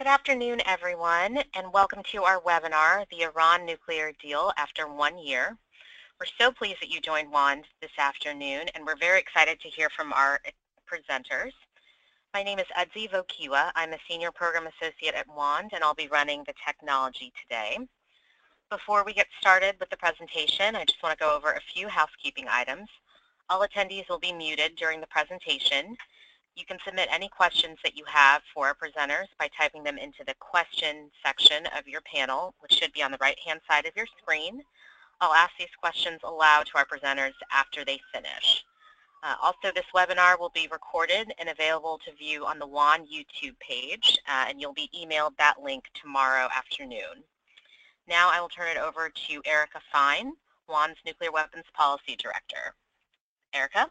Good afternoon, everyone, and welcome to our webinar, The Iran Nuclear Deal After 1 Year. We're so pleased that you joined WAND this afternoon, and we're very excited to hear from our presenters. My name is Udzi Vokiwa. I'm a Senior Program Associate at WAND, and I'll be running the technology today. Before we get started with the presentation, I just want to go over a few housekeeping items. All attendees will be muted during the presentation. You can submit any questions that you have for our presenters by typing them into the question section of your panel, which should be on the right-hand side of your screen. I'll ask these questions aloud to our presenters after they finish. Also, this webinar will be recorded and available to view on the WAND YouTube page, and you'll be emailed that link tomorrow afternoon. Now I will turn it over to Erica Fine, WAND's Nuclear Weapons Policy Director. Erica?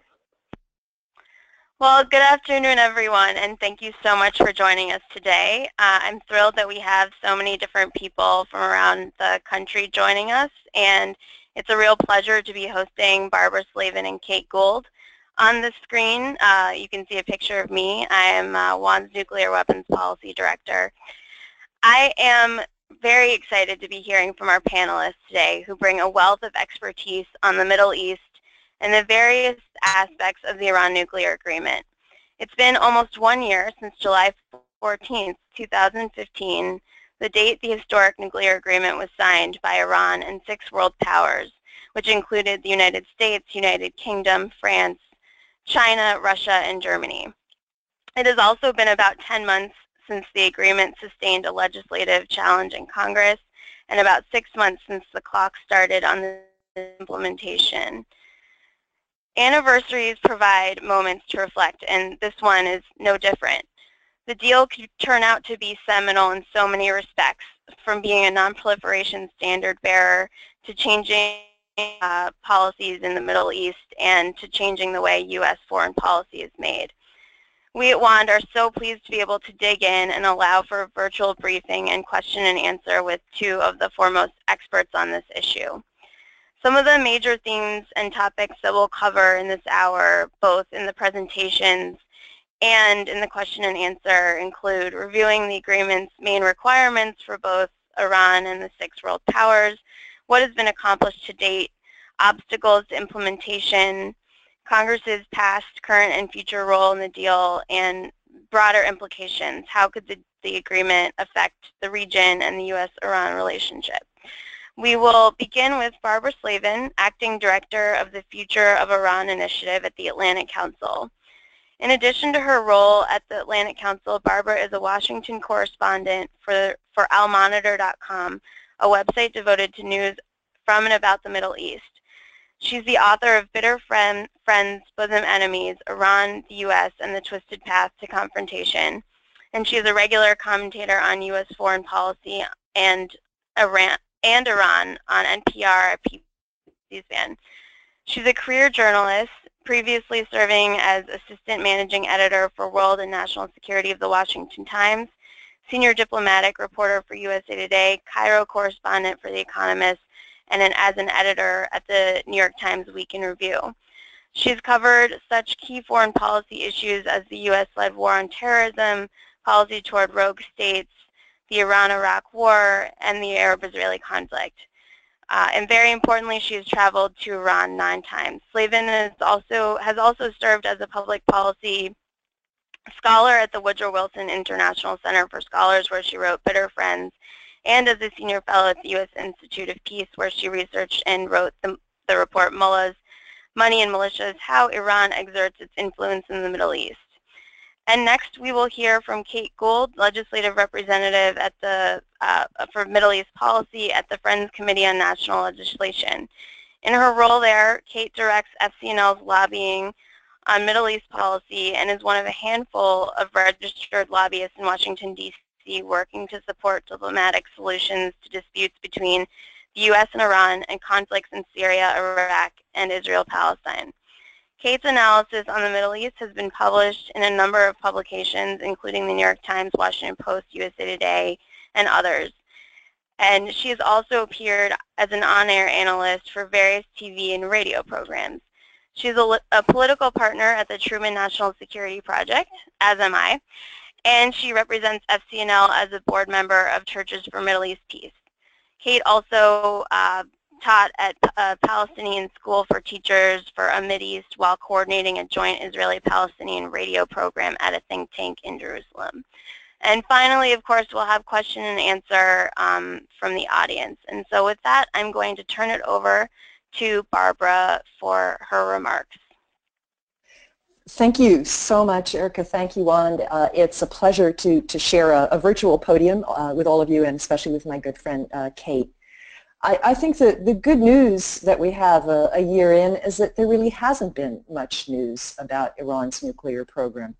Well, good afternoon, everyone, and thank you so much for joining us today. I'm thrilled that we have so many different people from around the country joining us, and it's a real pleasure to be hosting Barbara Slavin and Kate Gould. On the screen, you can see a picture of me. I am WAND's Nuclear Weapons Policy Director. I am very excited to be hearing from our panelists today who bring a wealth of expertise on the Middle East and the various aspects of the Iran nuclear agreement. It's been almost 1 year since July 14, 2015, the date the historic nuclear agreement was signed by Iran and 6 world powers, which included the United States, United Kingdom, France, China, Russia, and Germany. It has also been about 10 months since the agreement sustained a legislative challenge in Congress, and about 6 months since the clock started on the implementation. Anniversaries provide moments to reflect, and this one is no different. The deal could turn out to be seminal in so many respects, from being a non-proliferation standard bearer to changing policies in the Middle East and to changing the way U.S. foreign policy is made. We at WAND are so pleased to be able to dig in and allow for a virtual briefing and question and answer with 2 of the foremost experts on this issue. Some of the major themes and topics that we'll cover in this hour, both in the presentations and in the question and answer, include reviewing the agreement's main requirements for both Iran and the 6 world powers, what has been accomplished to date, obstacles to implementation, Congress's past, current, and future role in the deal, and broader implications. How could the agreement affect the region and the U.S.-Iran relationship? We will begin with Barbara Slavin, Acting Director of the Future of Iran Initiative at the Atlantic Council. In addition to her role at the Atlantic Council, Barbara is a Washington correspondent for almonitor.com, a website devoted to news from and about the Middle East. She's the author of Bitter Friends, Bosom Enemies, Iran, the U.S., and the Twisted Path to Confrontation. And she is a regular commentator on U.S. foreign policy and Iran on NPR at C-SPAN. She's a career journalist, previously serving as Assistant Managing Editor for World and National Security of the Washington Times, Senior Diplomatic Reporter for USA Today, Cairo Correspondent for The Economist, and as an editor at the New York Times Week in Review. She's covered such key foreign policy issues as the U.S.-led war on terrorism, policy toward rogue states, the Iran-Iraq war, and the Arab-Israeli conflict. And very importantly, she has traveled to Iran 9 times. Slavin has also served as a public policy scholar at the Woodrow Wilson International Center for Scholars, where she wrote Bitter Friends, and as a senior fellow at the U.S. Institute of Peace, where she researched and wrote the report Mullahs, Money and Militias, How Iran Exerts Its Influence in the Middle East. And next, we will hear from Kate Gould, Legislative Representative at for Middle East Policy at the Friends Committee on National Legislation. In her role there, Kate directs FCNL's lobbying on Middle East policy and is one of a handful of registered lobbyists in Washington, D.C., working to support diplomatic solutions to disputes between the U.S. and Iran and conflicts in Syria, Iraq, and Israel-Palestine. Kate's analysis on the Middle East has been published in a number of publications, including the New York Times, Washington Post, USA Today, and others. And she has also appeared as an on-air analyst for various TV and radio programs. She's a political partner at the Truman National Security Project, as am I, and she represents FCNL as a board member of Churches for Middle East Peace. Kate also taught at a Palestinian school for teachers for a Mideast while coordinating a joint Israeli-Palestinian radio program at a think tank in Jerusalem. And finally, of course, we'll have question and answer from the audience. And so with that, I'm going to turn it over to Barbara for her remarks. Thank you so much, Erica. Thank you, Wand. It's a pleasure to share a virtual podium with all of you, and especially with my good friend, Kate. I think that the good news that we have a year in is that there really hasn't been much news about Iran's nuclear program.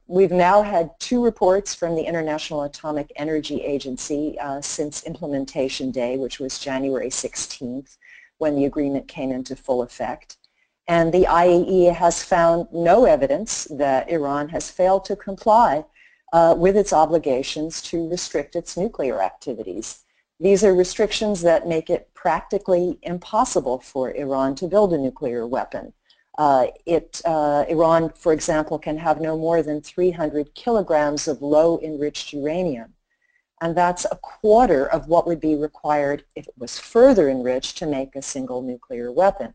We've now had 2 reports from the International Atomic Energy Agency since implementation day, which was January 16th, when the agreement came into full effect. And the IAEA has found no evidence that Iran has failed to comply with its obligations to restrict its nuclear activities. These are restrictions that make it practically impossible for Iran to build a nuclear weapon. Iran, for example, can have no more than 300 kilograms of low-enriched uranium. And that's a quarter of what would be required if it was further enriched to make a single nuclear weapon.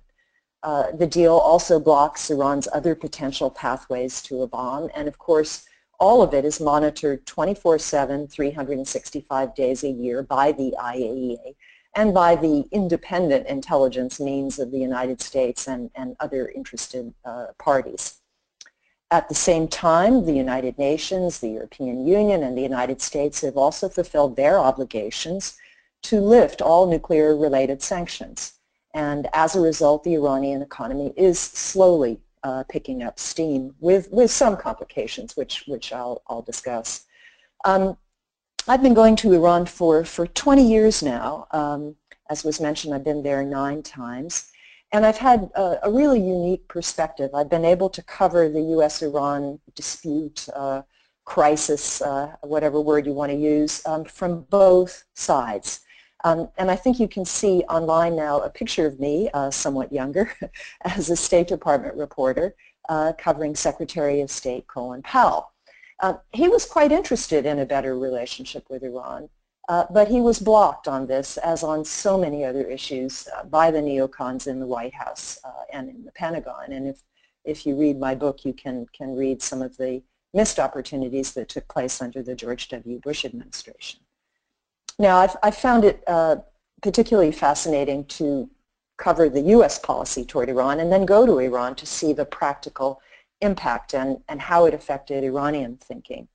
The deal also blocks Iran's other potential pathways to a bomb, and of course, all of it is monitored 24/7, 365 days a year by the IAEA and by the independent intelligence means of the United States and other interested parties. At the same time, the United Nations, the European Union, and the United States have also fulfilled their obligations to lift all nuclear-related sanctions. And as a result, the Iranian economy is slowly picking up steam with some complications, which I'll discuss. I've been going to Iran for 20 years now. As was mentioned, I've been there 9 times. And I've had a really unique perspective. I've been able to cover the U.S.-Iran dispute, crisis, whatever word you want to use, from both sides. And I think you can see online now a picture of me, somewhat younger, as a State Department reporter covering Secretary of State Colin Powell. He was quite interested in a better relationship with Iran, but he was blocked on this, as on so many other issues, by the neocons in the White House and in the Pentagon. And if you read my book, you can read some of the missed opportunities that took place under the George W. Bush administration. Now, I found it particularly fascinating to cover the U.S. policy toward Iran and then go to Iran to see the practical impact and how it affected Iranian thinking.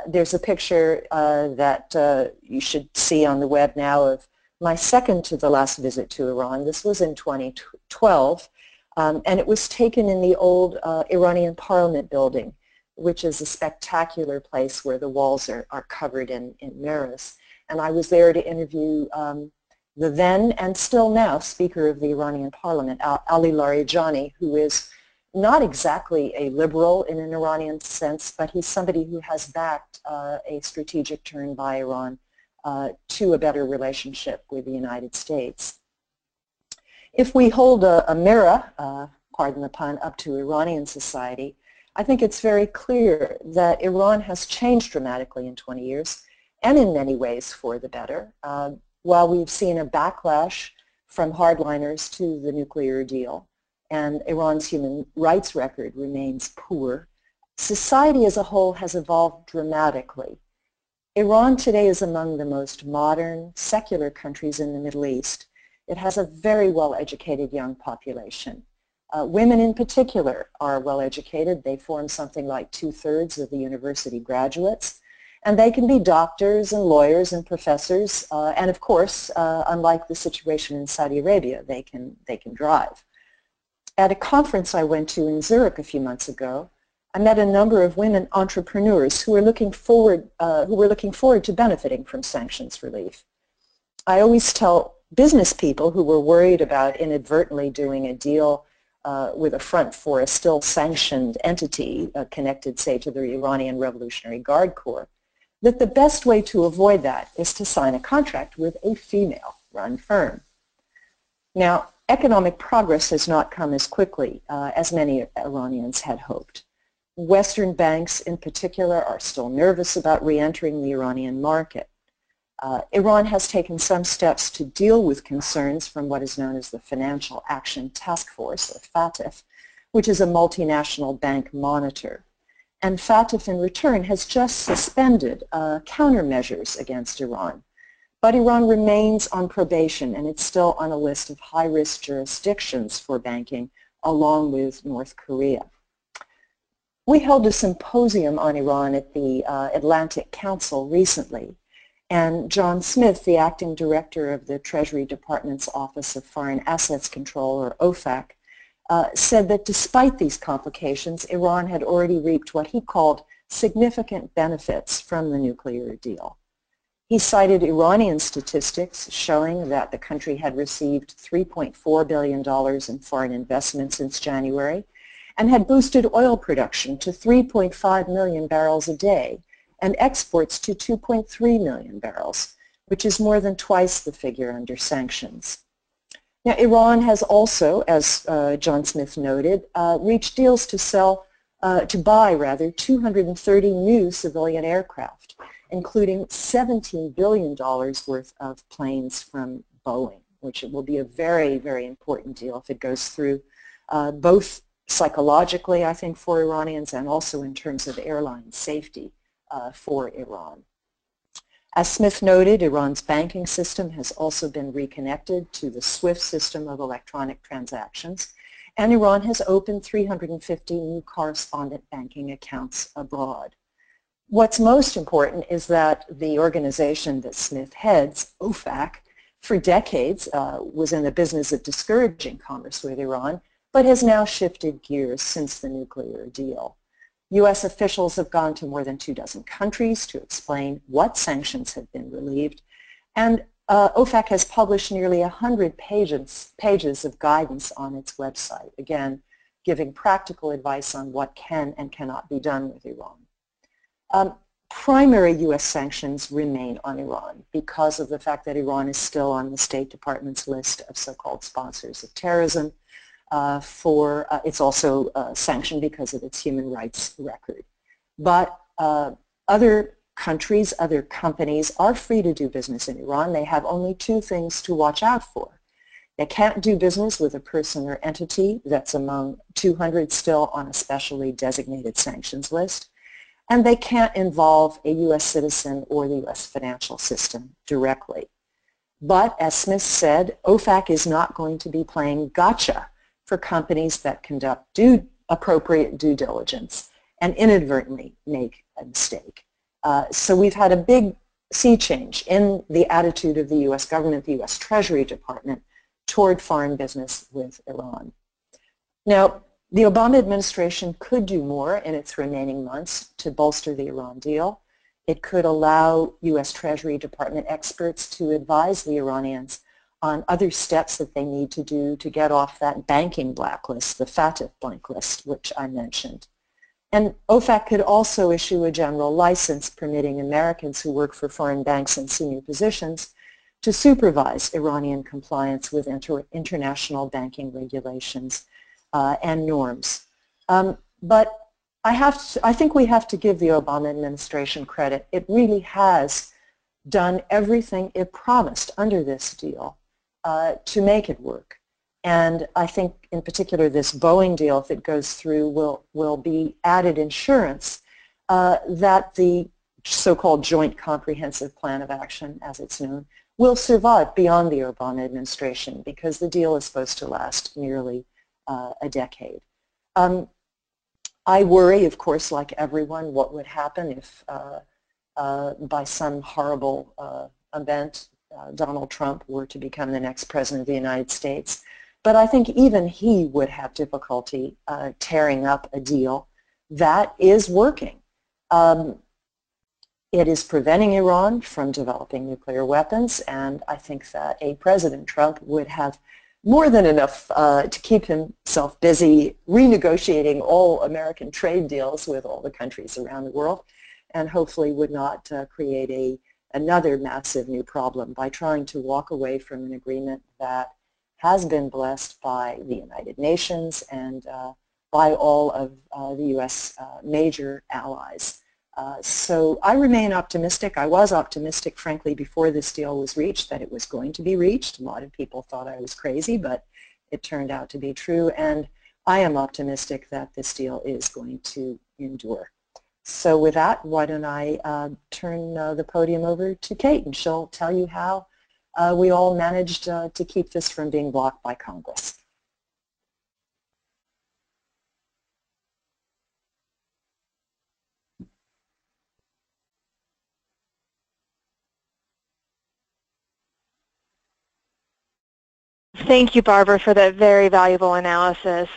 There's a picture that you should see on the web now of my second to the last visit to Iran. This was in 2012, and it was taken in the old Iranian Parliament building, which is a spectacular place where the walls are covered in mirrors. And I was there to interview the then and still now Speaker of the Iranian Parliament, Ali Larijani, who is not exactly a liberal in an Iranian sense, but he's somebody who has backed a strategic turn by Iran to a better relationship with the United States. If we hold a mirror, pardon the pun, up to Iranian society, I think it's very clear that Iran has changed dramatically in 20 years, and in many ways for the better. While we've seen a backlash from hardliners to the nuclear deal, and Iran's human rights record remains poor, society as a whole has evolved dramatically. Iran today is among the most modern, secular countries in the Middle East. It has a very well-educated young population. Women in particular are well-educated. They form something like 2/3 of the university graduates. And they can be doctors and lawyers and professors, and of course, unlike the situation in Saudi Arabia, they can drive. At a conference I went to in Zurich a few months ago, I met a number of women entrepreneurs who were looking forward to benefiting from sanctions relief. I always tell business people who were worried about inadvertently doing a deal with a front for a still sanctioned entity connected, say, to the Iranian Revolutionary Guard Corps, that the best way to avoid that is to sign a contract with a female-run firm. Now, economic progress has not come as quickly as many Iranians had hoped. Western banks in particular are still nervous about re-entering the Iranian market. Iran has taken some steps to deal with concerns from what is known as the Financial Action Task Force, or FATF, which is a multinational bank monitor. And FATF in return has just suspended countermeasures against Iran. But Iran remains on probation, and it's still on a list of high-risk jurisdictions for banking, along with North Korea. We held a symposium on Iran at the Atlantic Council recently, and John Smith, the acting director of the Treasury Department's Office of Foreign Assets Control, or OFAC, said that despite these complications, Iran had already reaped what he called significant benefits from the nuclear deal. He cited Iranian statistics showing that the country had received $3.4 billion in foreign investment since January and had boosted oil production to 3.5 million barrels a day and exports to 2.3 million barrels, which is more than twice the figure under sanctions. Now, Iran has also, as John Smith noted, reached deals to buy 230 new civilian aircraft, including $17 billion worth of planes from Boeing, which will be a very, very important deal if it goes through, both psychologically, I think, for Iranians and also in terms of airline safety for Iran. As Smith noted, Iran's banking system has also been reconnected to the SWIFT system of electronic transactions, and Iran has opened 350 new correspondent banking accounts abroad. What's most important is that the organization that Smith heads, OFAC, for decades was in the business of discouraging commerce with Iran, but has now shifted gears since the nuclear deal. U.S. officials have gone to more than 24 countries to explain what sanctions have been relieved, and OFAC has published nearly 100 pages of guidance on its website, again, giving practical advice on what can and cannot be done with Iran. Primary U.S. sanctions remain on Iran because of the fact that Iran is still on the State Department's list of so-called sponsors of terrorism. It's also sanctioned because of its human rights record. But other countries, other companies are free to do business in Iran. They have only two things to watch out for. They can't do business with a person or entity that's among 200 still on a specially designated sanctions list, and they can't involve a U.S. citizen or the U.S. financial system directly. But as Smith said, OFAC is not going to be playing gotcha for companies that conduct appropriate due diligence and inadvertently make a mistake. So we've had a big sea change in the attitude of the U.S. government, the U.S. Treasury Department, toward foreign business with Iran. Now, the Obama administration could do more in its remaining months to bolster the Iran deal. It could allow U.S. Treasury Department experts to advise the Iranians on other steps that they need to do to get off that banking blacklist, the FATF blacklist, which I mentioned. And OFAC could also issue a general license permitting Americans who work for foreign banks in senior positions to supervise Iranian compliance with international banking regulations and norms. But I think we have to give the Obama administration credit. It really has done everything it promised under this deal to make it work. And I think in particular this Boeing deal, if it goes through, will be added insurance that the so-called Joint Comprehensive Plan of Action, as it's known, will survive beyond the Obama administration because the deal is supposed to last nearly a decade. I worry, of course, like everyone, what would happen if by some horrible event Donald Trump were to become the next president of the United States. But I think even he would have difficulty tearing up a deal that is working. It is preventing Iran from developing nuclear weapons, and I think that a President Trump would have more than enough to keep himself busy renegotiating all American trade deals with all the countries around the world, and hopefully would not create another massive new problem by trying to walk away from an agreement that has been blessed by the United Nations and by all of the U.S. Major allies. So I remain optimistic. I was optimistic, frankly, before this deal was reached, that it was going to be reached. A lot of people thought I was crazy, but it turned out to be true. And I am optimistic that this deal is going to endure. So with that, why don't I turn the podium over to Kate, and she'll tell you how we all managed to keep this from being blocked by Congress. Thank you, Barbara, for that very valuable analysis.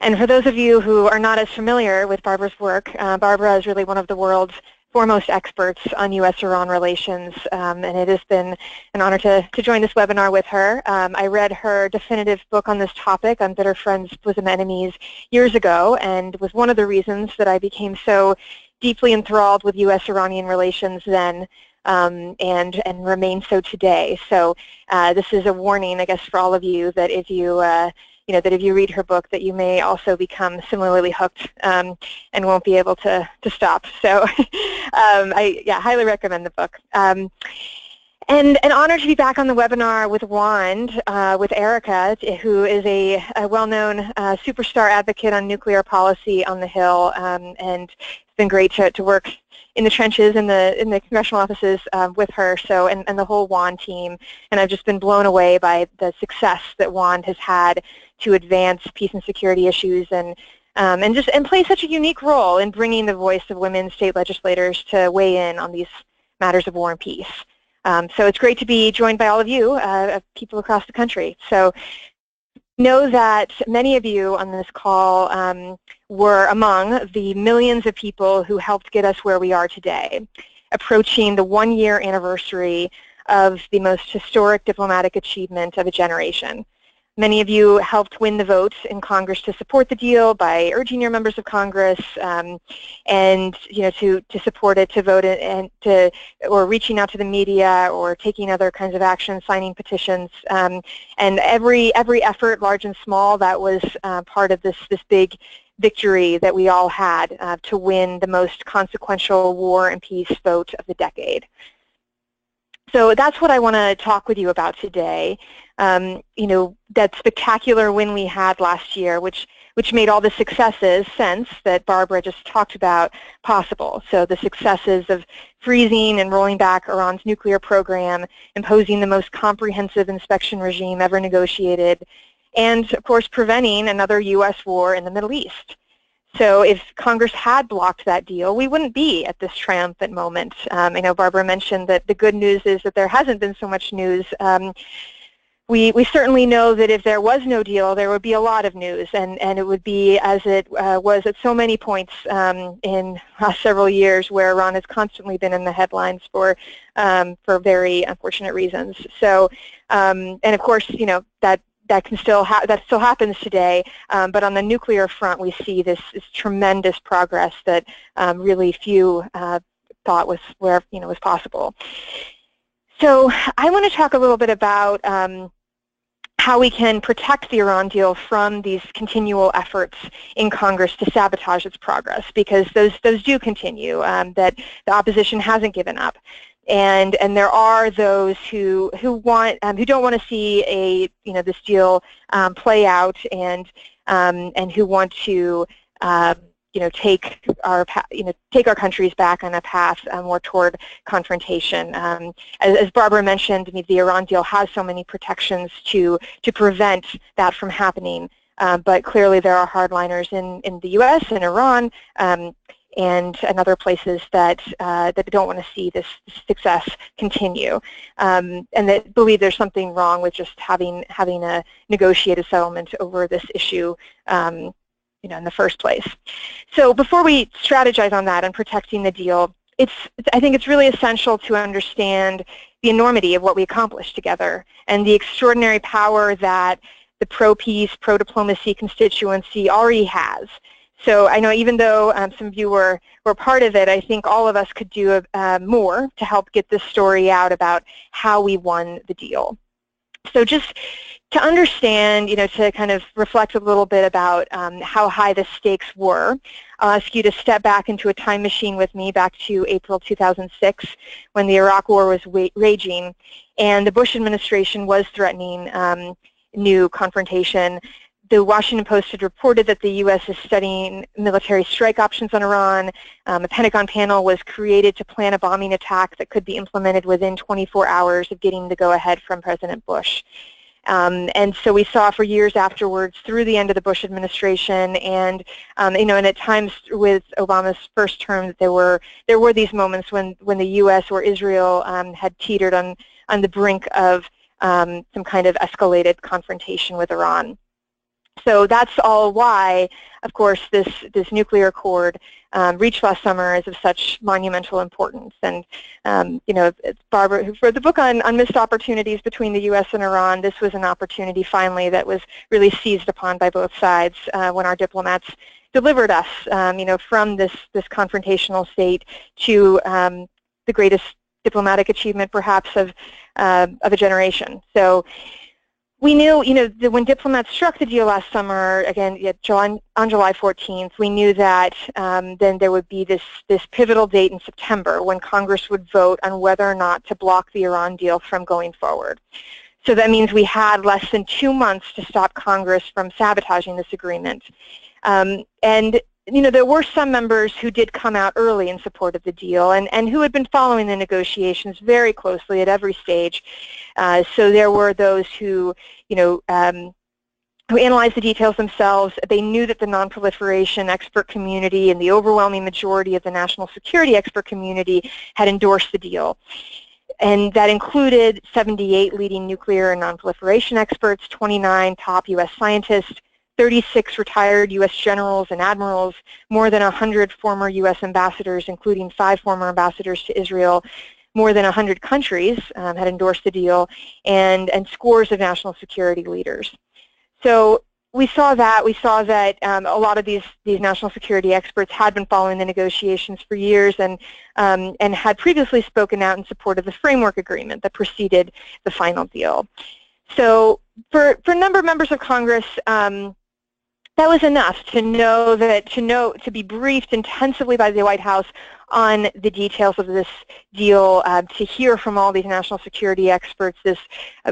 And for those of you who are not as familiar with Barbara's work, Barbara is really one of the world's foremost experts on U.S.-Iran relations, and it has been an honor to join this webinar with her. I read her definitive book on this topic, on Bitter Friends, Bosom Enemies, years ago, and was one of the reasons that I became so deeply enthralled with U.S.-Iranian relations then. And remain so today. So this is a warning, I guess, for all of you that if you that if you read her book, that you may also become similarly hooked and won't be able to stop. So I highly recommend the book. And an honor to be back on the webinar with WAND, with Erica, who is a well-known superstar advocate on nuclear policy on the Hill, and it's been great to work in the trenches in the congressional offices with her, so and the whole WAND team. And I've just been blown away by the success that WAND has had to advance peace and security issues and play such a unique role in bringing the voice of women state legislators to weigh in on these matters of war and peace. So it's great to be joined by all of you, people across the country. So know that many of you on this call were among the millions of people who helped get us where we are today, approaching the one-year anniversary of the most historic diplomatic achievement of a generation. Many of you helped win the vote in Congress to support the deal by urging your members of Congress and to support it, to vote it, and or reaching out to the media or taking other kinds of action, signing petitions, and every effort, large and small, that was part of this big victory that we all had to win the most consequential war and peace vote of the decade. So that's what I want to talk with you about today. That spectacular win we had last year, which made all the successes since that Barbara just talked about possible. So the successes of freezing and rolling back Iran's nuclear program, imposing the most comprehensive inspection regime ever negotiated, and of course preventing another U.S. war in the Middle East. So if Congress had blocked that deal, we wouldn't be at this triumphant moment. I know Barbara mentioned that the good news is that there hasn't been so much news. We certainly know that if there was no deal, there would be a lot of news, and it would be as it was at so many points in last several years, where Iran has constantly been in the headlines for very unfortunate reasons. So, and of course, that still happens today, but on the nuclear front, we see this tremendous progress that really few thought was possible. So I want to talk a little bit about how we can protect the Iran deal from these continual efforts in Congress to sabotage its progress, because those do continue, that the opposition hasn't given up. And there are those who don't want to see this deal play out, and who want to take our countries back on a path more toward confrontation. As Barbara mentioned, the Iran deal has so many protections to prevent that from happening, but clearly there are hardliners in the U.S. and Iran and other places that don't want to see this success continue, and that believe there's something wrong with just having a negotiated settlement over this issue in the first place. So before we strategize on that and protecting the deal, I think it's really essential to understand the enormity of what we accomplished together and the extraordinary power that the pro-peace, pro-diplomacy constituency already has. So I know even though some of you were part of it, I think all of us could do more to help get this story out about how we won the deal. So just to understand, to kind of reflect a little bit about how high the stakes were, I'll ask you to step back into a time machine with me back to April 2006 when the Iraq War was raging and the Bush administration was threatening new confrontation. The Washington Post had reported that the U.S. is studying military strike options on Iran. A Pentagon panel was created to plan a bombing attack that could be implemented within 24 hours of getting the go-ahead from President Bush. And so we saw for years afterwards, through the end of the Bush administration, and and at times with Obama's first term, that there were these moments when the U.S. or Israel had teetered on the brink of some kind of escalated confrontation with Iran. So that's all why, of course, this nuclear accord reached last summer is of such monumental importance. And it's Barbara who wrote the book on missed opportunities between the U.S. and Iran. This was an opportunity finally that was really seized upon by both sides when our diplomats delivered us, from this confrontational state to the greatest diplomatic achievement, perhaps, of a generation. So we knew, that when diplomats struck the deal last summer, again, on July 14th, we knew that then there would be this pivotal date in September when Congress would vote on whether or not to block the Iran deal from going forward. So that means we had less than 2 months to stop Congress from sabotaging this agreement. And there were some members who did come out early in support of the deal and who had been following the negotiations very closely at every stage. So there were those who, who analyzed the details themselves. They knew that the nonproliferation expert community and the overwhelming majority of the national security expert community had endorsed the deal. And that included 78 leading nuclear and nonproliferation experts, 29 top U.S. scientists, 36 retired U.S. generals and admirals, more than 100 former U.S. ambassadors, including 5 former ambassadors to Israel. More than 100 countries had endorsed the deal, and scores of national security leaders. So we saw that. A lot of these national security experts had been following the negotiations for years and had previously spoken out in support of the framework agreement that preceded the final deal. So for a number of members of Congress, that was enough to be briefed intensively by the White House on the details of this deal, to hear from all these national security experts, this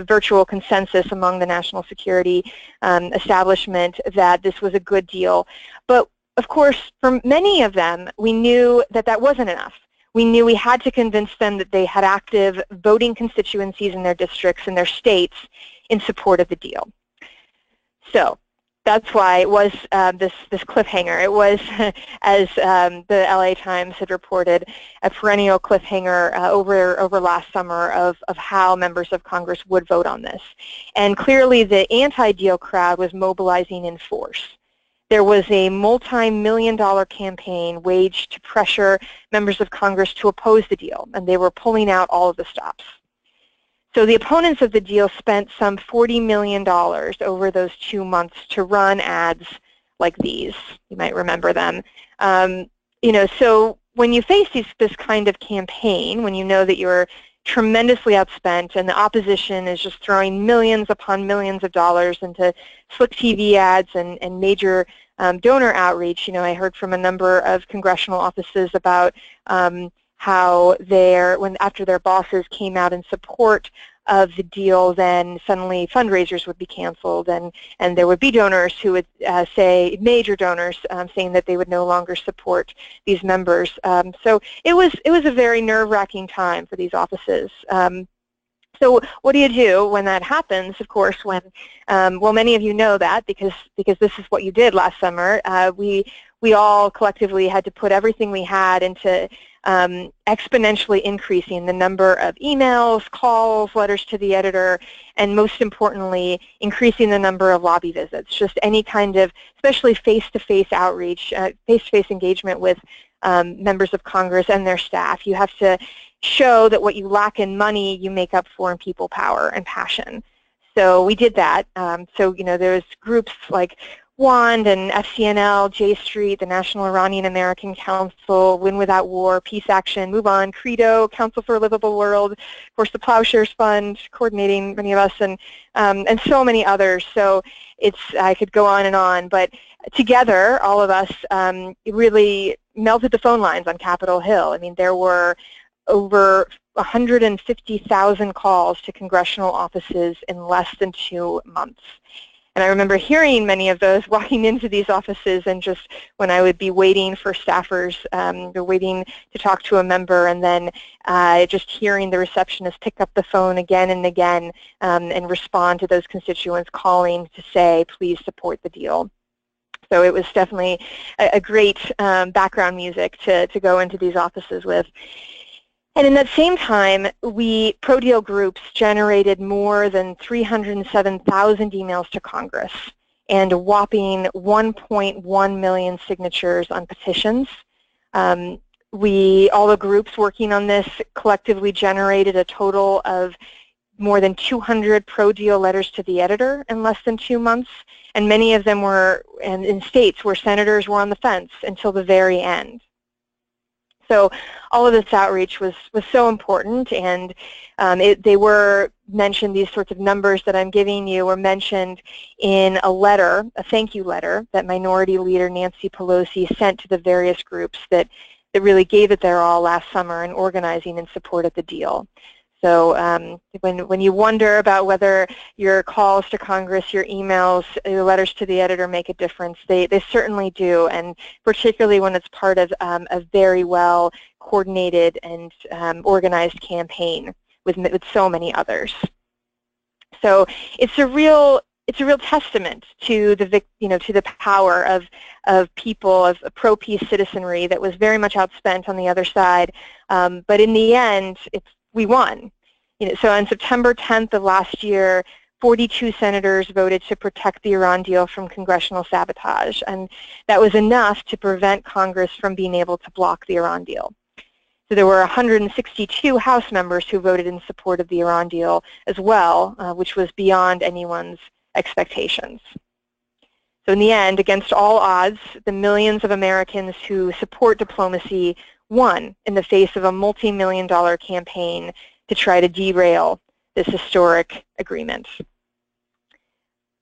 virtual consensus among the national security establishment that this was a good deal. But of course, for many of them, we knew that that wasn't enough. We knew we had to convince them that they had active voting constituencies in their districts and their states in support of the deal. So that's why it was this cliffhanger. It was, as the LA Times had reported, a perennial cliffhanger over last summer of how members of Congress would vote on this. And clearly the anti-deal crowd was mobilizing in force. There was a multi-million-dollar campaign waged to pressure members of Congress to oppose the deal, and they were pulling out all of the stops. So the opponents of the deal spent some $40 million over those 2 months to run ads like these. You might remember them. So when you face this kind of campaign, when you know that you're tremendously outspent and the opposition is just throwing millions upon millions of dollars into slick TV ads and major donor outreach, I heard from a number of congressional offices about how after their bosses came out in support of the deal, then suddenly fundraisers would be canceled, and there would be donors who would say, major donors, saying that they would no longer support these members. So it was a very nerve-wracking time for these offices. So what do you do when that happens? Of course, when well, many of you know that because this is what you did last summer. We all collectively had to put everything we had into exponentially increasing the number of emails, calls, letters to the editor, and most importantly, increasing the number of lobby visits. Just any kind of, especially face-to-face outreach, face-to-face engagement with members of Congress and their staff. You have to show that what you lack in money, you make up for in people power and passion. So we did that. So there's groups like WAND and FCNL, J Street, the National Iranian American Council, Win Without War, Peace Action, Move On, Credo, Council for a Livable World, of course the Plowshares Fund, coordinating many of us, and so many others. So I could go on, but together, all of us really melted the phone lines on Capitol Hill. I mean, there were over 150,000 calls to congressional offices in less than 2 months. And I remember hearing many of those walking into these offices, and just when I would be waiting for staffers, or waiting to talk to a member, and then just hearing the receptionist pick up the phone again and again and respond to those constituents calling to say, please support the deal. So it was definitely a great background music to go into these offices with. And in that same time, pro-deal groups generated more than 307,000 emails to Congress and a whopping 1.1 million signatures on petitions. All the groups working on this collectively generated a total of more than 200 pro-deal letters to the editor in less than 2 months, and many of them were in states where senators were on the fence until the very end. So all of this outreach was so important, and they were mentioned, these sorts of numbers that I'm giving you were mentioned in a letter, a thank you letter, that Minority Leader Nancy Pelosi sent to the various groups that really gave it their all last summer in organizing in support of the deal. So when you wonder about whether your calls to Congress, your emails, your letters to the editor make a difference, they certainly do, and particularly when it's part of a very well coordinated and organized campaign with so many others. So it's a real testament to the power of people, of pro-peace citizenry that was very much outspent on the other side. But in the end, we won. So on September 10th of last year, 42 senators voted to protect the Iran deal from congressional sabotage, and that was enough to prevent Congress from being able to block the Iran deal. So there were 162 House members who voted in support of the Iran deal as well, which was beyond anyone's expectations. So in the end, against all odds, the millions of Americans who support diplomacy won in the face of a multi-million-dollar campaign to try to derail this historic agreement.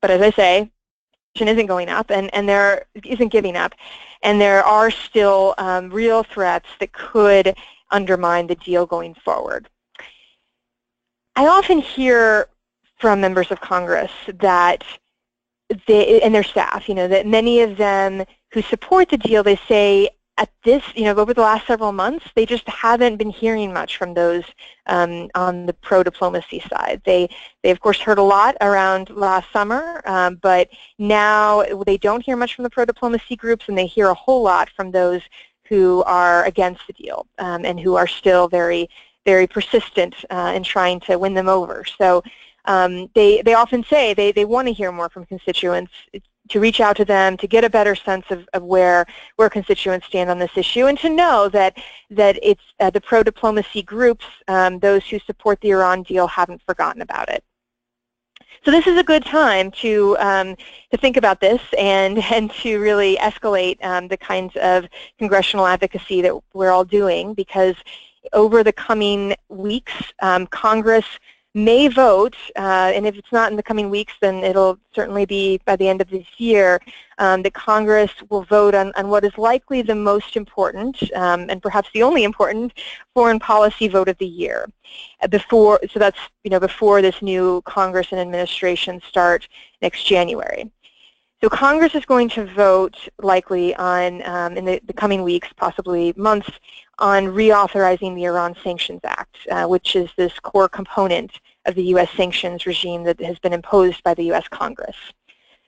But as I say, tension isn't going up, and there isn't giving up, and there are still real threats that could undermine the deal going forward. I often hear from members of Congress that and their staff, that many of them who support the deal, they say at this, over the last several months, they just haven't been hearing much from those on the pro-diplomacy side. They of course heard a lot around last summer, but now they don't hear much from the pro-diplomacy groups, and they hear a whole lot from those who are against the deal and who are still very, very persistent in trying to win them over. So they often say they want to hear more from constituents, to reach out to them, to get a better sense of where constituents stand on this issue, and to know that it's the pro-diplomacy groups, those who support the Iran deal, haven't forgotten about it. So this is a good time to think about this and to really escalate the kinds of congressional advocacy that we're all doing, because over the coming weeks, Congress may vote, and if it's not in the coming weeks, then it'll certainly be by the end of this year, that Congress will vote on what is likely the most important, and perhaps the only important, foreign policy vote of the year. So that's before this new Congress and administration start next January. So Congress is going to vote likely on, in the coming weeks, possibly months, on reauthorizing the Iran Sanctions Act, which is this core component of the U.S. sanctions regime that has been imposed by the U.S. Congress.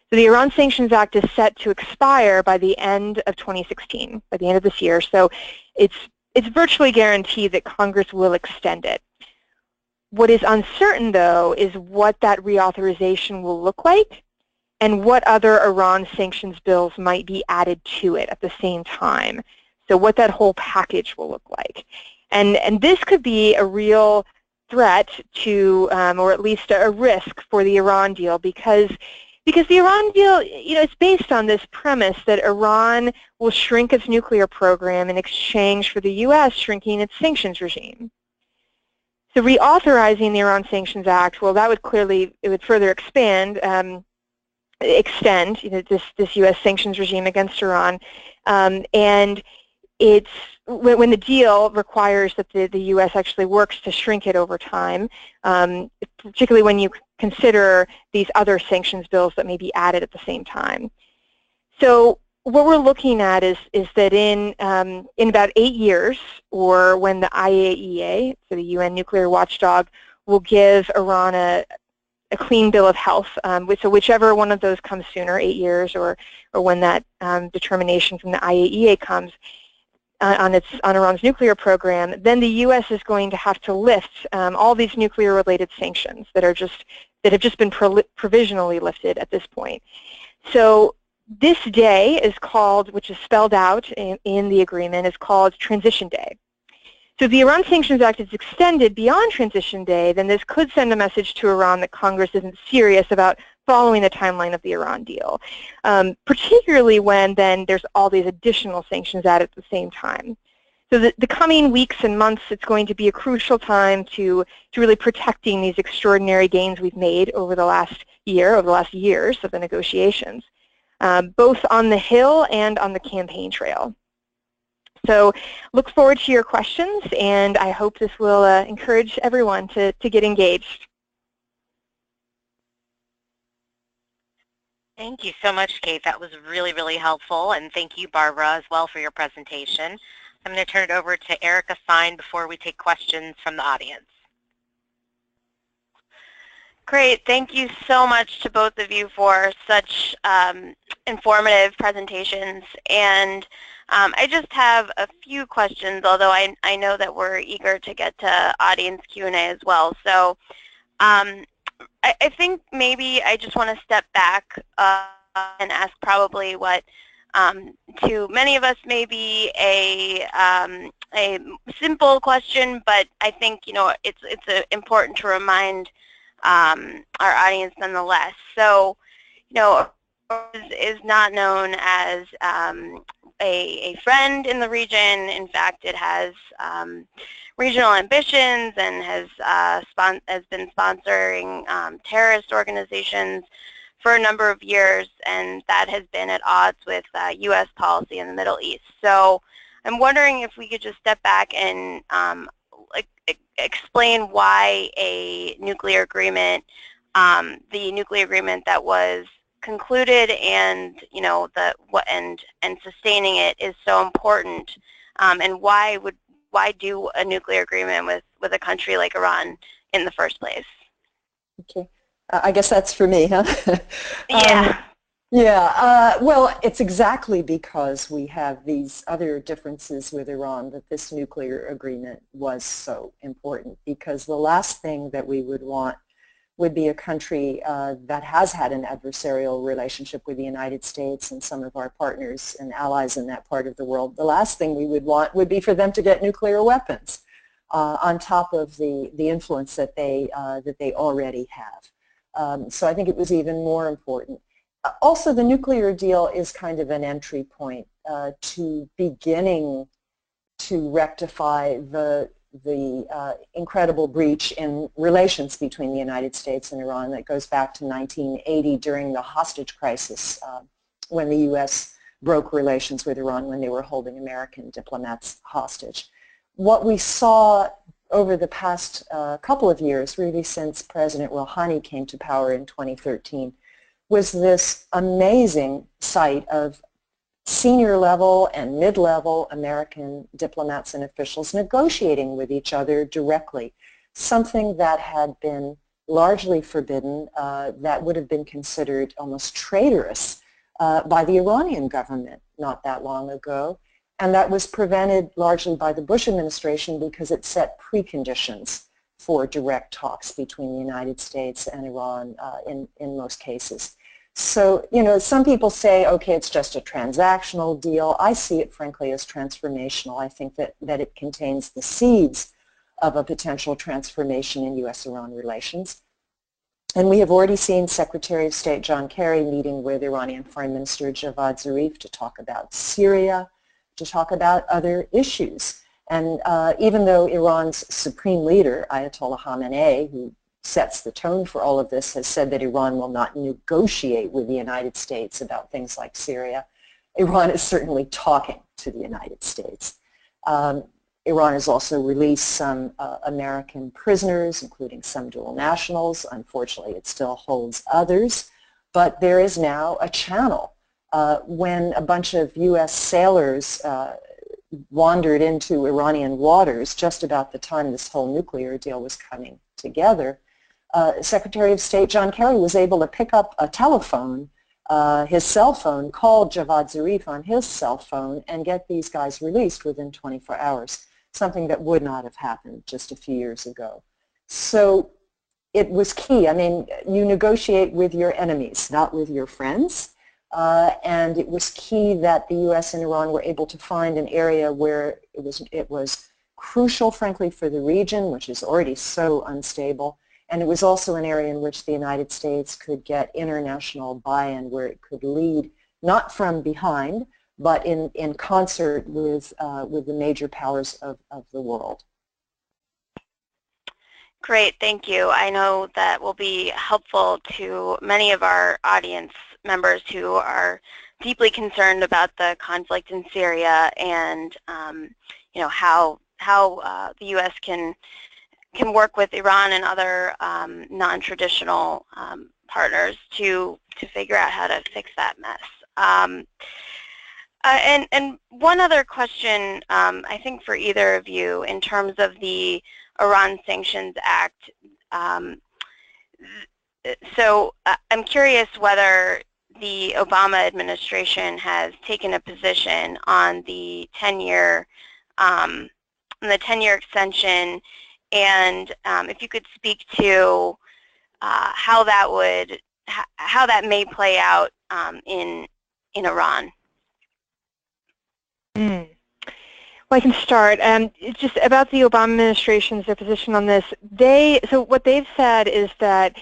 So the Iran Sanctions Act is set to expire by the end of 2016, by the end of this year. So it's virtually guaranteed that Congress will extend it. What is uncertain, though, is what that reauthorization will look like and what other Iran sanctions bills might be added to it at the same time. So what that whole package will look like. And this could be a real threat to, or at least a risk for the Iran deal, because Because the Iran deal, it's based on this premise that Iran will shrink its nuclear program in exchange for the U.S. shrinking its sanctions regime. So reauthorizing the Iran Sanctions Act, well, that would it would further extend this U.S. sanctions regime against Iran, and it's when the deal requires that the U.S. actually works to shrink it over time, particularly when you consider these other sanctions bills that may be added at the same time. So what we're looking at is that in about 8 years, or when the IAEA, so the UN nuclear watchdog, will give Iran a clean bill of health, so whichever one of those comes sooner, 8 years, or when that determination from the IAEA comes on Iran's nuclear program, then the U.S. is going to have to lift all these nuclear-related sanctions that have just been provisionally lifted at this point. So this day is called, which is spelled out in the agreement, is called Transition Day. So if the Iran Sanctions Act is extended beyond Transition Day, then this could send a message to Iran that Congress isn't serious about following the timeline of the Iran deal, particularly when then there's all these additional sanctions added at the same time. So the coming weeks and months, it's going to be a crucial time to really protecting these extraordinary gains we've made over the last years of the negotiations, both on the Hill and on the campaign trail. So look forward to your questions, and I hope this will encourage everyone to get engaged. Thank you so much, Kate. That was really, really helpful, and thank you, Barbara, as well for your presentation. I'm going to turn it over to Erica Fine before we take questions from the audience. Great. Thank you so much to both of you for such informative presentations. And I just have a few questions, although I know that we're eager to get to audience Q&A as well. So I think maybe I just want to step back and ask probably what to many of us may be a simple question, but I think it's important to remind our audience nonetheless. So is not known as a friend in the region. In fact, it has regional ambitions and has been sponsoring terrorist organizations for a number of years, and that has been at odds with U.S. policy in the Middle East. So I'm wondering if we could just step back and explain why a nuclear agreement, the nuclear agreement that was concluded, and and sustaining it is so important, and why do a nuclear agreement with a country like Iran in the first place? Okay, I guess that's for me, huh? Yeah. Well, it's exactly because we have these other differences with Iran that this nuclear agreement was so important, because the last thing that we would want would be a country that has had an adversarial relationship with the United States and some of our partners and allies in that part of the world. The last thing we would want would be for them to get nuclear weapons on top of the influence that they already have. So I think it was even more important. Also, the nuclear deal is kind of an entry point to beginning to rectify the incredible breach in relations between the United States and Iran that goes back to 1980 during the hostage crisis, when the U.S. broke relations with Iran when they were holding American diplomats hostage. What we saw over the past couple of years, really since President Rouhani came to power in 2013, was this amazing sight of senior level and mid-level American diplomats and officials negotiating with each other directly, something that had been largely forbidden, that would have been considered almost traitorous by the Iranian government not that long ago, and that was prevented largely by the Bush administration because it set preconditions for direct talks between the United States and Iran in most cases. So, some people say, okay, it's just a transactional deal. I see it, frankly, as transformational. I think that it contains the seeds of a potential transformation in U.S.-Iran relations. And we have already seen Secretary of State John Kerry meeting with Iranian Foreign Minister Javad Zarif to talk about Syria, to talk about other issues. And even though Iran's supreme leader, Ayatollah Khamenei, who sets the tone for all of this, has said that Iran will not negotiate with the United States about things like Syria, Iran is certainly talking to the United States. Iran has also released some American prisoners, including some dual nationals. Unfortunately, it still holds others. But there is now a channel. When a bunch of U.S. sailors wandered into Iranian waters just about the time this whole nuclear deal was coming together, Secretary of State John Kerry was able to pick up a telephone, his cell phone, called Javad Zarif on his cell phone, and get these guys released within 24 hours, something that would not have happened just a few years ago. So it was key. I mean, you negotiate with your enemies, not with your friends. And it was key that the U.S. and Iran were able to find an area where it was crucial, frankly, for the region, which is already so unstable. And it was also an area in which the United States could get international buy-in, where it could lead not from behind, but in concert with the major powers of the world. Great, thank you. I know that will be helpful to many of our audience members who are deeply concerned about the conflict in Syria and you know, how the U.S. can work with Iran and other non-traditional partners to figure out how to fix that mess. And one other question, I think for either of you, in terms of the Iran Sanctions Act. So I'm curious whether the Obama administration has taken a position on the 10-year extension, and if you could speak to how that may play out in Iran. Well, I can start. Just about the Obama administration's position on this. So what they've said is that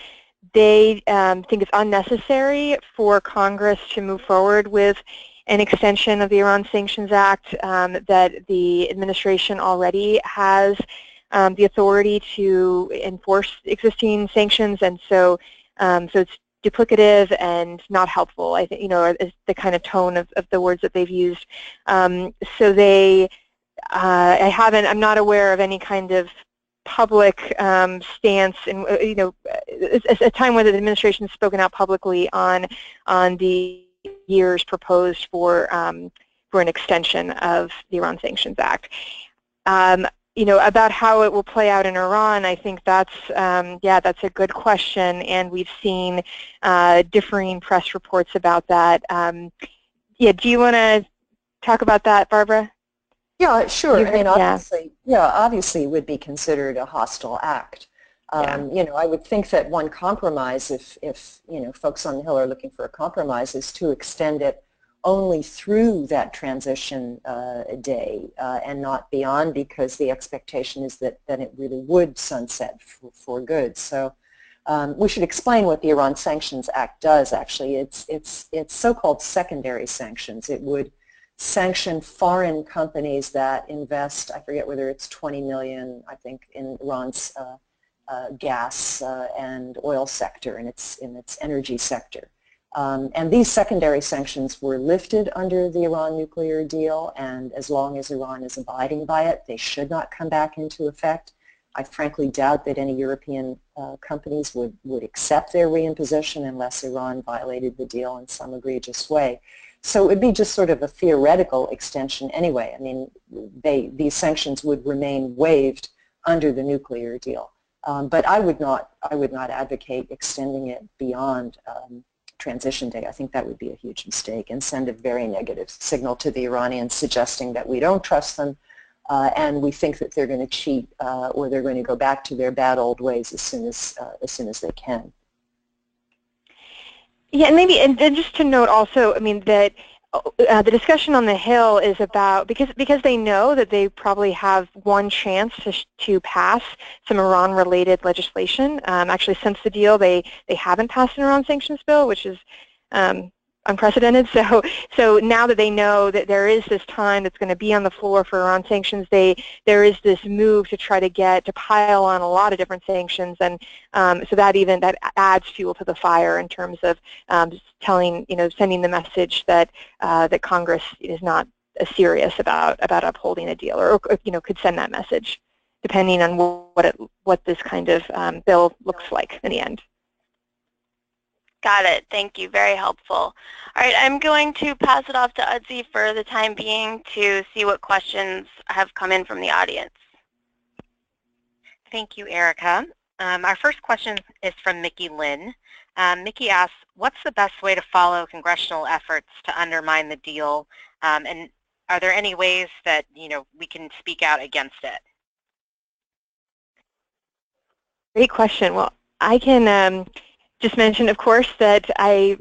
they think it's unnecessary for Congress to move forward with an extension of the Iran Sanctions Act, that the administration already has the authority to enforce existing sanctions, and so it's duplicative and not helpful, I think, you know, is the kind of tone of the words that they've used. So they, I'm not aware of any kind of public stance, and you know, it's a time when the administration has spoken out publicly on the years proposed for an extension of the Iran Sanctions Act. You know, about how it will play out in Iran, I think that's that's a good question, and we've seen differing press reports about that. Yeah, do you want to talk about that, Barbara? Yeah, sure. I mean, obviously it would be considered a hostile act. You know, I would think that one compromise, if you know, folks on the Hill are looking for a compromise, is to extend it only through that transition day and not beyond, because the expectation is that then it really would sunset for good. So we should explain what the Iran Sanctions Act does. Actually, it's so-called secondary sanctions. It would sanction foreign companies that invest, I forget whether it's 20 million, I think, in Iran's gas and oil sector, in its energy sector. And these secondary sanctions were lifted under the Iran nuclear deal, and as long as Iran is abiding by it, they should not come back into effect. I frankly doubt that any European companies would accept their reimposition unless Iran violated the deal in some egregious way. So it would be just sort of a theoretical extension anyway. I mean, these sanctions would remain waived under the nuclear deal. But I would not advocate extending it beyond transition day. I think that would be a huge mistake and send a very negative signal to the Iranians, suggesting that we don't trust them and we think that they're going to cheat or they're going to go back to their bad old ways as soon as they can. Yeah, and maybe, and just to note also, I mean, that the discussion on the Hill is about, because they know that they probably have one chance to pass some Iran-related legislation. Actually, since the deal, they haven't passed an Iran sanctions bill, which is unprecedented. So now that they know that there is this time that's going to be on the floor for Iran sanctions, there is this move to try to pile on a lot of different sanctions, and so that adds fuel to the fire in terms of sending the message that that Congress is not serious about upholding a deal, or could send that message, depending on what this kind of bill looks like in the end. Got it. Thank you. Very helpful. All right, I'm going to pass it off to Utsi for the time being to see what questions have come in from the audience. Thank you, Erica. Our first question is from Mickey Lynn. Mickey asks, what's the best way to follow congressional efforts to undermine the deal, and are there any ways that we can speak out against it? Great question. Well, I can just mention, of course, that I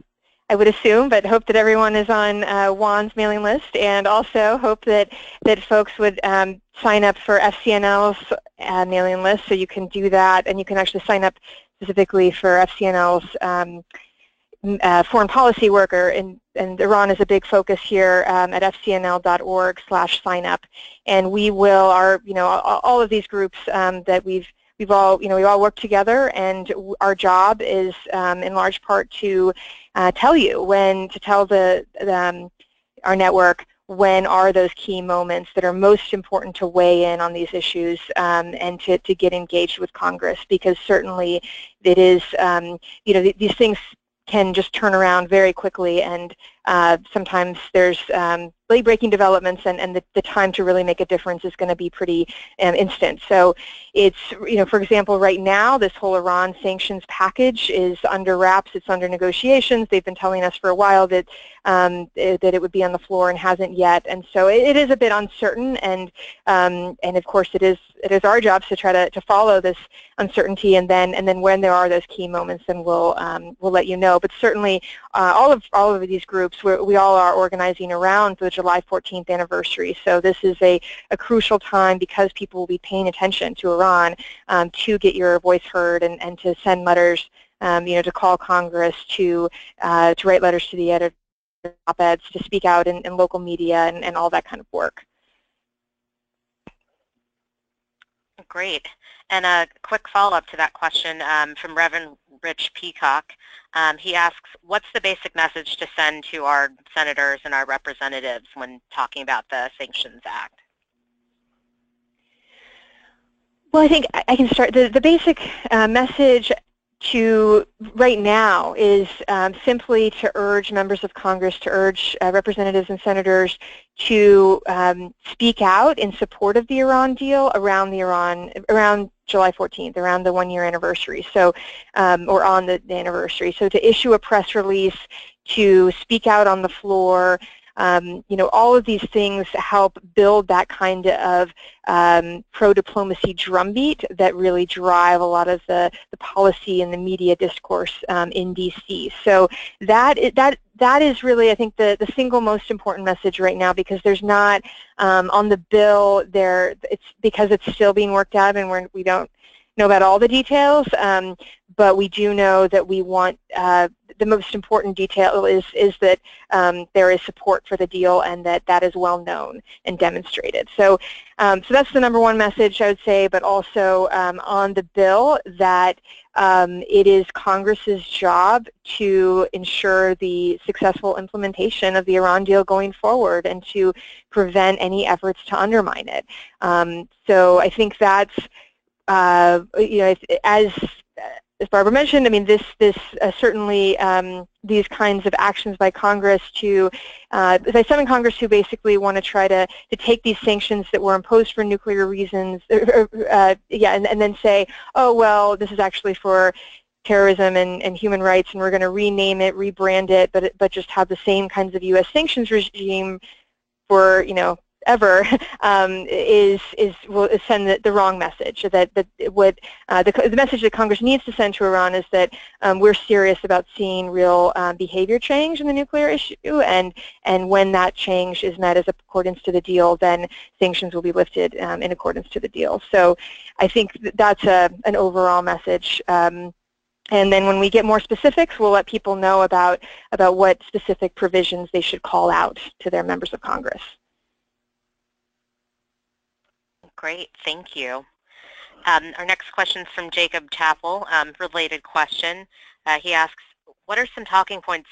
would assume, but hope that everyone is on Juan's mailing list, and also hope that folks would sign up for FCNL's mailing list, so you can do that, and you can actually sign up specifically for FCNL's foreign policy work, and Iran is a big focus here at fcnl.org/sign-up, and we will, all of these groups that we all work together, and our job is in large part to tell our network when are those key moments that are most important to weigh in on these issues, and to get engaged with Congress, because certainly it is, these things can just turn around very quickly, and sometimes there's late-breaking developments, and the time to really make a difference is going to be pretty instant. So it's, for example, right now, this whole Iran sanctions package is under wraps. It's under negotiations. They've been telling us for a while that it would be on the floor, and hasn't yet. And so it is a bit uncertain, and of course it is our job to try to follow this uncertainty, and then when there are those key moments, then we'll let you know. But certainly all of these groups, we all are organizing around the July 14th anniversary. So this is a crucial time, because people will be paying attention to Iran, to get your voice heard, and to send letters, to call Congress, to write letters to the editor, op-eds, to speak out in local media, and all that kind of work. Great. And a quick follow-up to that question from Reverend Rich Peacock. He asks, what's the basic message to send to our senators and our representatives when talking about the Sanctions Act? Well, I think I can start. The basic message to right now is simply to urge members of Congress, to urge representatives and senators to speak out in support of the Iran deal around July 14th, around the one-year anniversary, so or on the anniversary. So to issue a press release, to speak out on the floor, all of these things help build that kind of pro-diplomacy drumbeat that really drive a lot of the policy and the media discourse in D.C. So that is really, I think, the single most important message right now, because there's not on the bill there. It's because it's still being worked out, and we don't know about all the details, but we do know that we want the most important detail is that there is support for the deal, and that is well known and demonstrated. So that's the number one message, I would say, but also on the bill, that it is Congress's job to ensure the successful implementation of the Iran deal going forward, and to prevent any efforts to undermine it. So I think that's, as Barbara mentioned, I mean, this certainly these kinds of actions by Congress by some in Congress who basically want to try to take these sanctions that were imposed for nuclear reasons, and then say, oh well, this is actually for terrorism and human rights, and we're going to rename it, rebrand it, but just have the same kinds of U.S. sanctions regime for ever will send the wrong message. That what the message that Congress needs to send to Iran is that we're serious about seeing real behavior change in the nuclear issue, and when that change is met as accordance to the deal, then sanctions will be lifted in accordance to the deal. So I think that's an overall message. And then when we get more specifics, we'll let people know about what specific provisions they should call out to their members of Congress. Great, thank you. Our next question is from Jacob Chappell, related question. He asks, what are some talking points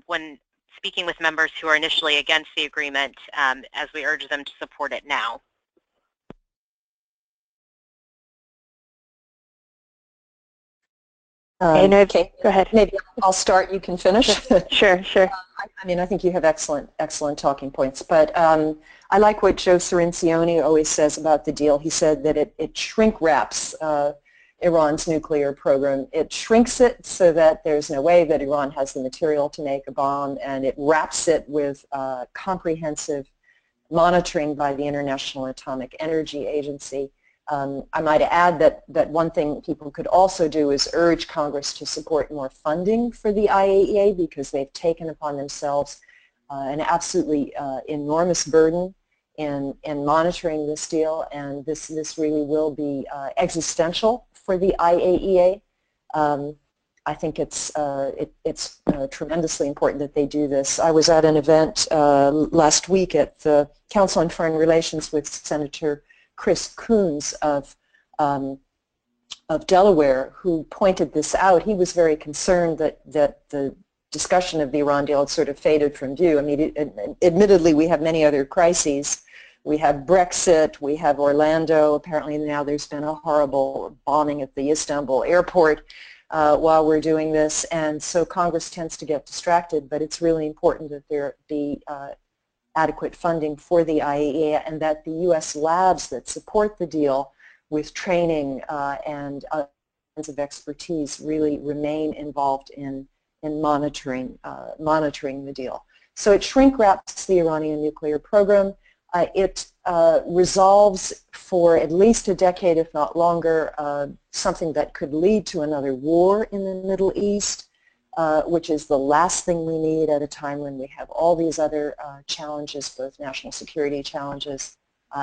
when speaking with members who are initially against the agreement as we urge them to support it now? Okay, go ahead. Maybe I'll start, you can finish. Sure. I mean, I think you have excellent talking points, but I like what Joe Cirincione always says about the deal. He said that it shrink wraps Iran's nuclear program. It shrinks it so that there's no way that Iran has the material to make a bomb, and it wraps it with comprehensive monitoring by the International Atomic Energy Agency. I might add that one thing people could also do is urge Congress to support more funding for the IAEA, because they've taken upon themselves an absolutely enormous burden in monitoring this deal, and this really will be existential for the IAEA. I think it's tremendously important that they do this. I was at an event last week at the Council on Foreign Relations with Senator Chris Coons of Delaware, who pointed this out. He was very concerned that the discussion of the Iran deal had sort of faded from view. I mean, admittedly, we have many other crises. We have Brexit, we have Orlando. Apparently now there's been a horrible bombing at the Istanbul airport while we're doing this, and so Congress tends to get distracted, but it's really important that there be adequate funding for the IAEA, and that the U.S. labs that support the deal with training and other kinds of expertise really remain involved in monitoring the deal. So it shrink wraps the Iranian nuclear program. It resolves for at least a decade, if not longer, something that could lead to another war in the Middle East. Which is the last thing we need at a time when we have all these other challenges, both national security challenges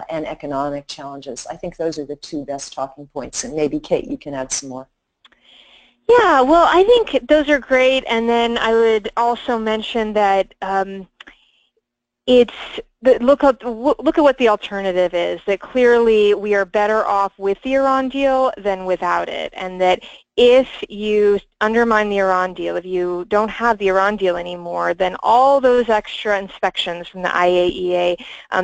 and economic challenges. I think those are the two best talking points, and maybe Kate, you can add some more. Yeah, well, I think those are great, and then I would also mention that look at what the alternative is, that clearly we are better off with the Iran deal than without it, and that if you undermine the Iran deal, if you don't have the Iran deal anymore, then all those extra inspections from the IAEA,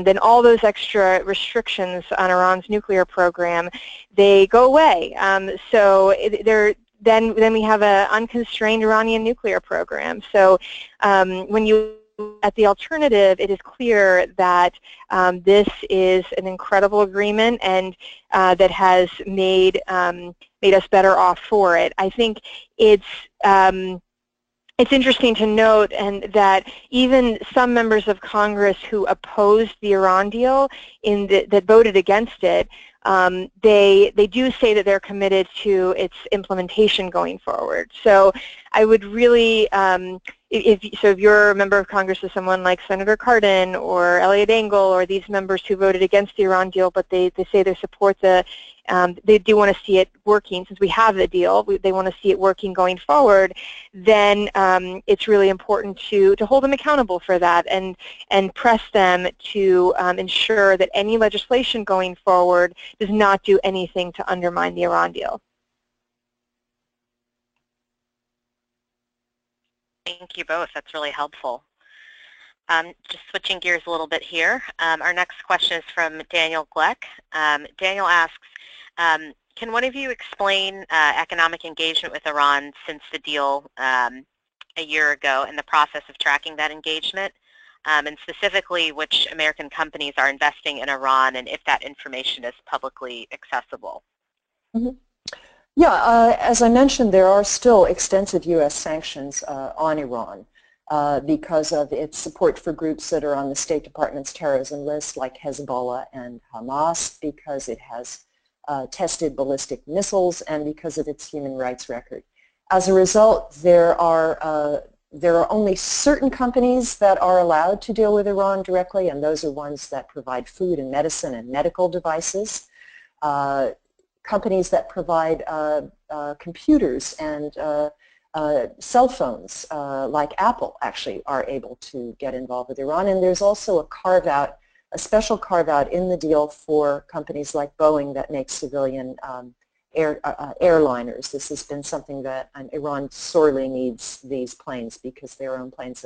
then all those extra restrictions on Iran's nuclear program, they go away. Then we have an unconstrained Iranian nuclear program. So when you at the alternative, it is clear that this is an incredible agreement, and that has made us better off for it. I think it's interesting to note that even some members of Congress who opposed the Iran deal that voted against it, they do say that they're committed to its implementation going forward. So I would really, if you're a member of Congress is someone like Senator Cardin or Eliot Engel or these members who voted against the Iran deal, but they say they support they do want to see it working. Since we have the deal, they want to see it working going forward, then it's really important to hold them accountable for that and press them to ensure that any legislation going forward does not do anything to undermine the Iran deal. Thank you both. That's really helpful. Just switching gears a little bit here. Our next question is from Daniel Gleck. Daniel asks, can one of you explain economic engagement with Iran since the deal a year ago and the process of tracking that engagement, and specifically which American companies are investing in Iran and if that information is publicly accessible? Mm-hmm. Yeah, as I mentioned, there are still extensive U.S. sanctions on Iran. because of its support for groups that are on the State Department's terrorism list, like Hezbollah and Hamas, because it has tested ballistic missiles, and because of its human rights record. As a result, there are only certain companies that are allowed to deal with Iran directly, and those are ones that provide food and medicine and medical devices. Companies that provide computers and cell phones, like Apple, actually are able to get involved with Iran. And there's also a carve-out, a special carve-out in the deal for companies like Boeing that make civilian airliners. This has been something that Iran sorely needs these planes, because their own planes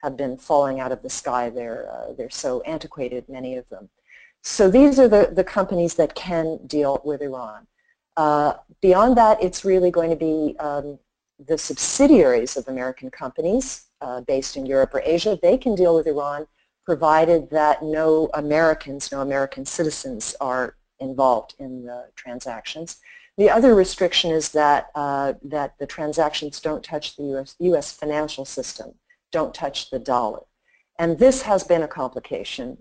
have been falling out of the sky. They're so antiquated, many of them. So these are the companies that can deal with Iran. Beyond that, it's really going to be the subsidiaries of American companies based in Europe or Asia. They can deal with Iran, provided that no American citizens are involved in the transactions. The other restriction is that the transactions don't touch the U.S. financial system, don't touch the dollar. And this has been a complication.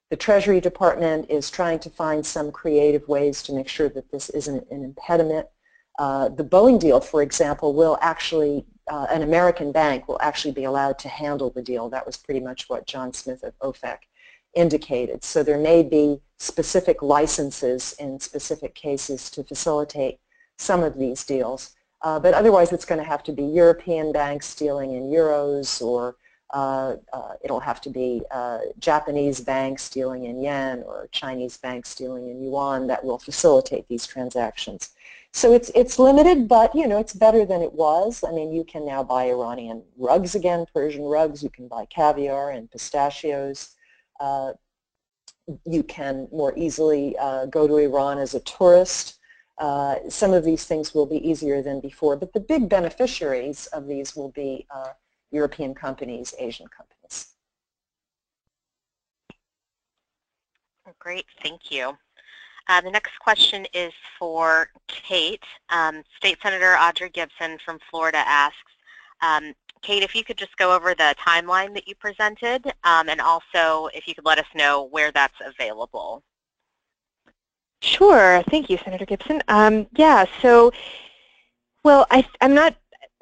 The Treasury Department is trying to find some creative ways to make sure that this isn't an impediment. The Boeing deal, for example, will actually, an American bank will actually be allowed to handle the deal. That was pretty much what John Smith of OFAC indicated. So there may be specific licenses in specific cases to facilitate some of these deals. But otherwise, it's going to have to be European banks dealing in euros, or it'll have to be Japanese banks dealing in yen, or Chinese banks dealing in yuan that will facilitate these transactions. So it's limited, but it's better than it was. I mean, you can now buy Iranian rugs again, Persian rugs. You can buy caviar and pistachios. You can more easily go to Iran as a tourist. Some of these things will be easier than before, but the big beneficiaries of these will be European companies, Asian companies. Great, thank you. The next question is for Kate. State Senator Audrey Gibson from Florida asks, Kate, if you could just go over the timeline that you presented, and also if you could let us know where that's available. Sure. Thank you, Senator Gibson. Yeah, so, well, I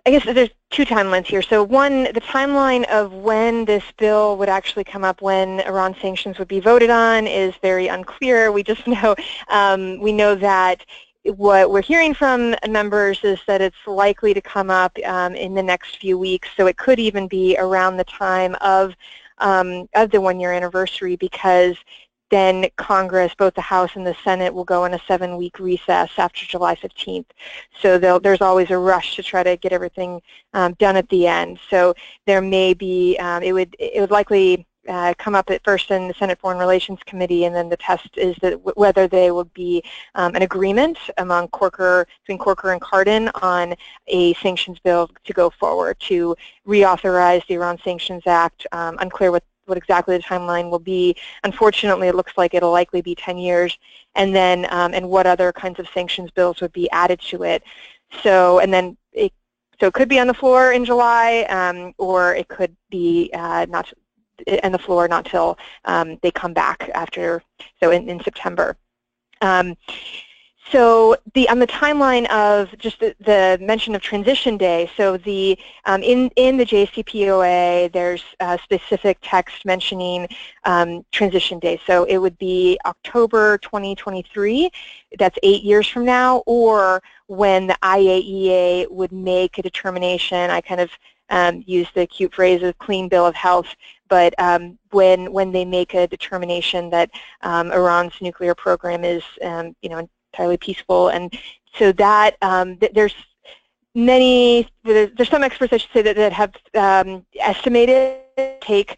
guess there's two timelines here. So one, the timeline of when this bill would actually come up, when Iran sanctions would be voted on, is very unclear. We just know, we know that what we're hearing from members is that it's likely to come up in the next few weeks. So it could even be around the time of the one-year anniversary, because then Congress, both the House and the Senate, will go on a 7-week recess after July 15th. So there's always a rush to try to get everything done at the end. So there may be, it would likely come up at first in the Senate Foreign Relations Committee, and then the test is that whether there would be an agreement between Corker and Cardin on a sanctions bill to go forward to reauthorize the Iran Sanctions Act. Unclear what exactly the timeline will be. Unfortunately, it looks like it'll likely be 10 years, and then and what other kinds of sanctions bills would be added to it. So, and then it could be on the floor in July, or it could be not on the floor not till they come back after, so in September. So on the timeline of just the mention of transition day, so in the JCPOA there's a specific text mentioning transition day. So it would be October 2023, that's 8 years from now, or when the IAEA would make a determination. I kind of use the cute phrase of clean bill of health, but when they make a determination that Iran's nuclear program is entirely peaceful. And so that there's some experts, I should say, that have estimated it take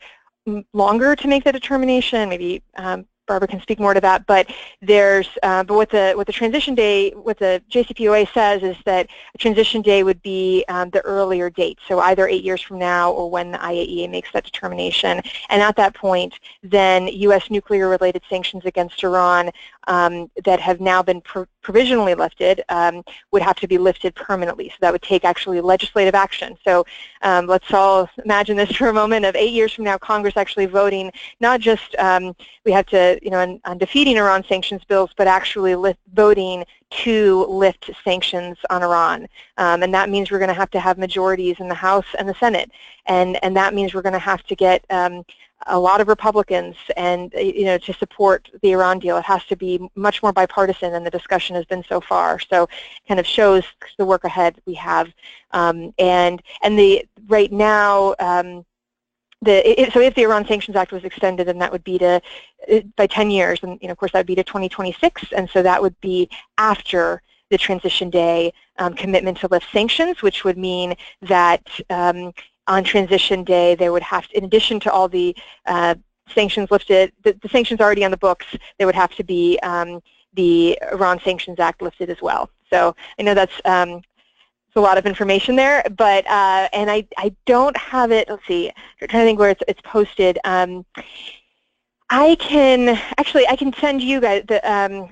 longer to make the determination. Maybe Barbara can speak more to that, but but what the transition day, what the JCPOA says is that a transition day would be the earlier date, so either 8 years from now or when the IAEA makes that determination. And at that point, then U.S. nuclear-related sanctions against Iran that have now been provisionally lifted would have to be lifted permanently. So that would take actually legislative action. So let's all imagine this for a moment of 8 years from now, Congress actually voting, not just we have to, on defeating Iran sanctions bills, but actually voting to lift sanctions on Iran. And that means we're going to have majorities in the House and the Senate. And that means we're going to have to get a lot of Republicans and to support the Iran deal. It has to be much more bipartisan than the discussion has been so far. So kind of shows the work ahead we have. And right now, so if the Iran Sanctions Act was extended, then that would be by 10 years, and of course that would be to 2026, and so that would be after the transition day commitment to lift sanctions, which would mean that on transition day they would have to, in addition to all the sanctions lifted, the sanctions already on the books, there would have to be the Iran Sanctions Act lifted as well. So I know that's a lot of information there, but and I don't have it. Let's see. I'm trying to think where it's posted. I can send you guys.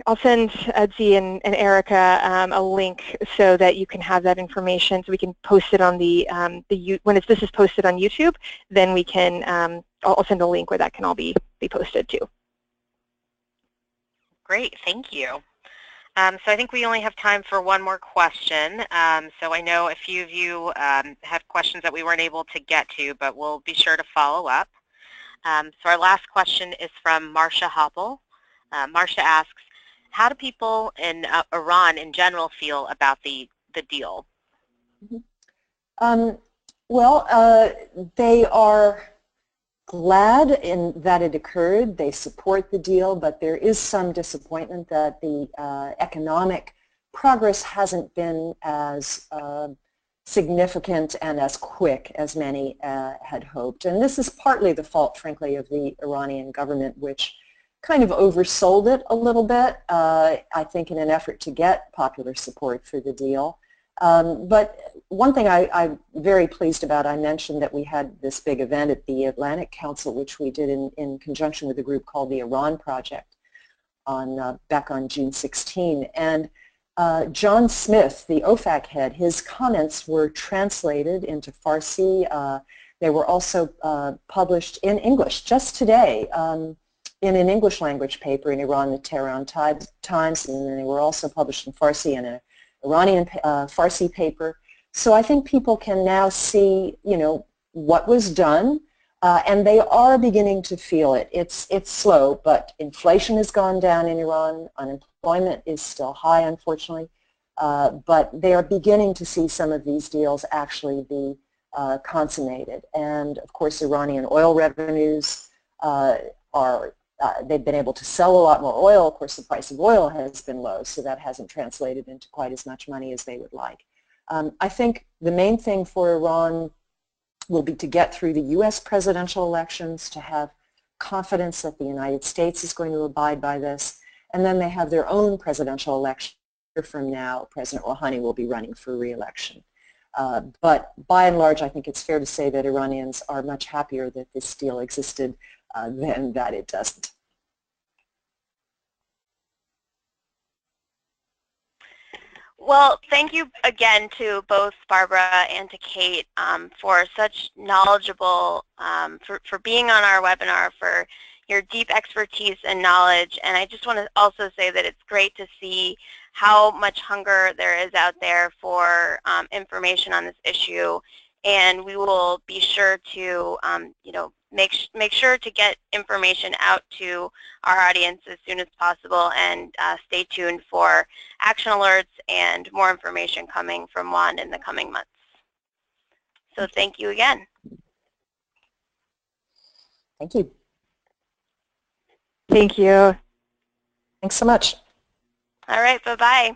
I'll send Edzi and Erica a link so that you can have that information. So we can post it on when this is posted on YouTube. Then we can. I'll send a link where that can all be posted too. Great, thank you. So I think we only have time for one more question. So I know a few of you have questions that we weren't able to get to, but we'll be sure to follow up. So our last question is from Marcia Hoppel. Marcia asks, how do people in Iran in general feel about the deal? Well, they are glad that it occurred. They support the deal, but there is some disappointment that the economic progress hasn't been as significant and as quick as many had hoped. And this is partly the fault, frankly, of the Iranian government, which kind of oversold it a little bit, I think, in an effort to get popular support for the deal. But one thing I'm very pleased about, I mentioned that we had this big event at the Atlantic Council, which we did in conjunction with a group called the Iran Project back on June 16. And John Smith, the OFAC head, his comments were translated into Farsi. They were also published in English just today in an English language paper in Iran, the Tehran Times, and then they were also published in Farsi in an Iranian Farsi paper. So I think people can now see, what was done, and they are beginning to feel it. It's slow, but inflation has gone down in Iran. Unemployment is still high, unfortunately, but they are beginning to see some of these deals actually be consummated. And of course, Iranian oil revenues they've been able to sell a lot more oil. Of course, the price of oil has been low, so that hasn't translated into quite as much money as they would like. I think the main thing for Iran will be to get through the U.S. presidential elections, to have confidence that the United States is going to abide by this, and then they have their own presidential election. From now, President Rouhani will be running for re-election. But by and large, I think it's fair to say that Iranians are much happier that this deal existed than that it doesn't. Well, thank you again to both Barbara and to Kate for such knowledgeable, for being on our webinar, for your deep expertise and knowledge. And I just want to also say that it's great to see how much hunger there is out there for information on this issue. And we will be sure to, make sure to get information out to our audience as soon as possible, and stay tuned for action alerts and more information coming from Juan in the coming months. So thank you again. Thank you. Thank you. Thanks so much. All right, bye-bye.